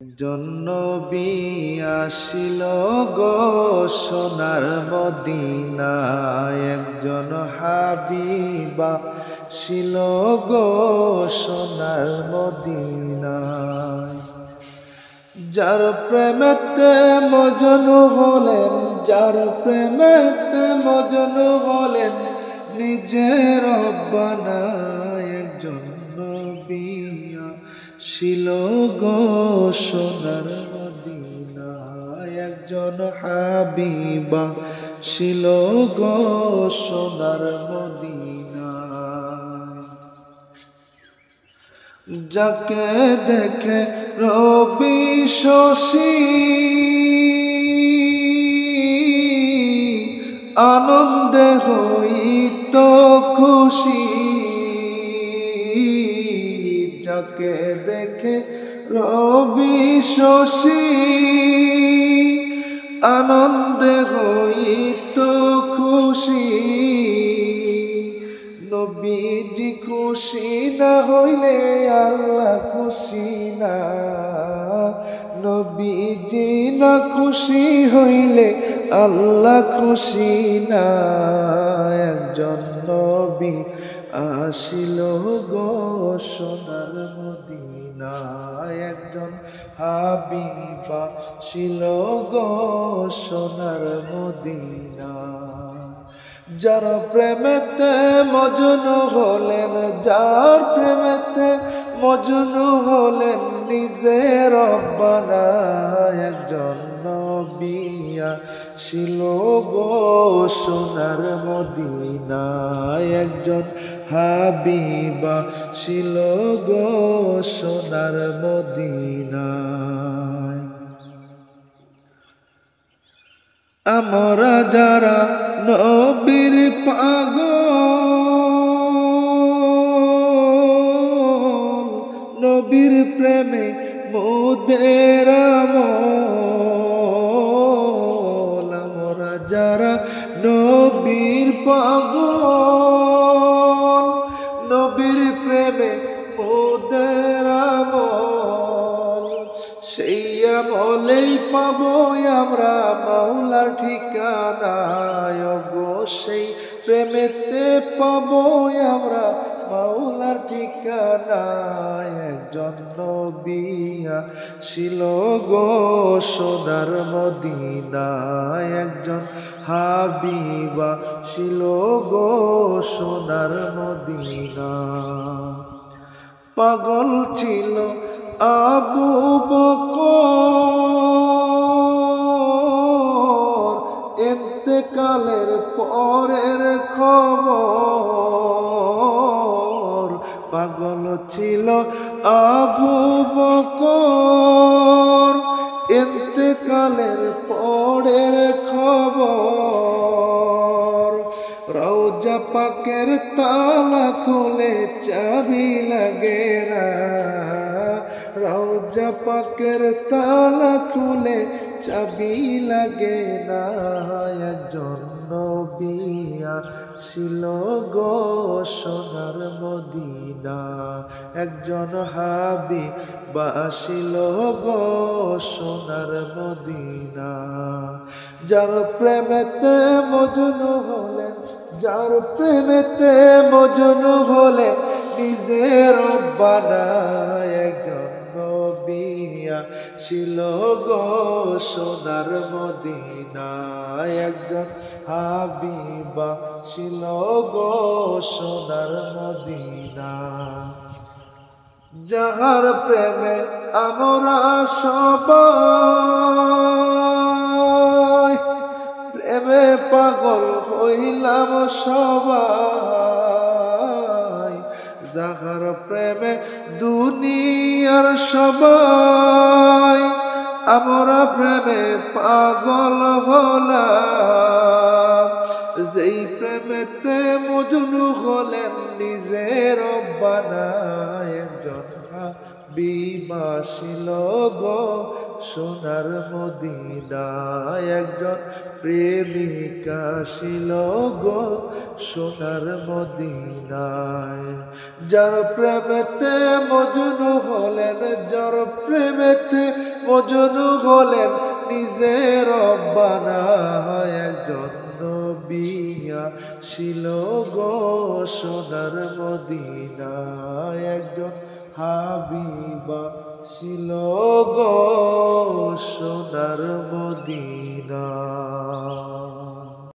নবী আসিল গো সোনার মদিনায়, একজন হাবিবা ছিল গো সোনার মদিনায়। যার প্রেমেতে মজনু হলেন, যার প্রেমেতে মজনু হলেন নিজের রব্বানা, একজন নবী ছিল গো সোনার মদিনায়, একজন হাবিবা ছিল গো সোনার মদিনায়। যাকে দেখে রবি শশী আনন্দে হইত খুশি, যাকে দেখে রবি শশী আনন্দে হইত খুশি। নবীজি খুশি না হইলে আল্লাহ খুশি না, নবীজি না খুশি হইলে আল্লাহ খুশি না। একজন নবী আসিল গো সোনার মদিনায়, একজন হাবিবা ছিল গো সোনার মদিনায়। যার প্রেমেতে মজনু হলেন, যার প্রেমেতে মজনু হলেন নিজের রব্বানা, একজন নবী ছিল গো সোনার মদিনায়, একজন হাবিবা ছিল গো সোনার মদিনায়। আমরা যারা নবীর পাগল, নবীর প্রেমে মোদের আমল, আমরা যারা নবীর পাগল, নবীর প্রেমে মোদের আমল, সেই আমলেই পাবো আমরা মাওলার ঠিকানা গো, সেই প্রেমেতে পাবো আমরা মাওলার ঠিকানা। একজন নবী ছিল গো সোনার মদিনায়, একজন হাবিবা ছিল গো সোনার মদিনায়। পাগল ছিল আবু বকর, ইন্তেকালের পরের খবর। পাগল ছিল আবু বকর, ইন্তেকালের পরের খবর। রওজা পাকের তালা খুলে চাবি লাগে না, রওজা পাকের তালা খুলে চাবি লাগে না। একজন নবী ছিল গো সোনার মদিনা, একজন হাবিবা ছিল গো সোনার মদিনা। যার প্রেমেতে মজনু হলেন, যার প্রেমেতে মজনু হলেন নিজের রব্বানা, একজন নবী ছিল গো সোনার মদিনা, একজন হাবিবা ছিল গো সোনার মদিনা। যাহার প্রেমে আমরা সবাই প্রেমে পাগল হইলাম সবাই, যাহার প্রেমে দুনিয়ার সবাই আমরা প্রেমে পাগল হলাম। যেই প্রেমেতে মজনু হলেন নিজের রব্বানা, একজন হাবিবা ছিল গো সোনার মদিনায়, একজন প্রেমিকা ছিল গো সোনার মদিনায়। যার প্রেমেতে মজনু হলেন, যার প্রেমেতে মজনু হলেন নিজের রব্বানা, একজন নবী ছিল গো সোনার মদিনা, একজন হাবিবা ছিল গো সোনার মদিনা।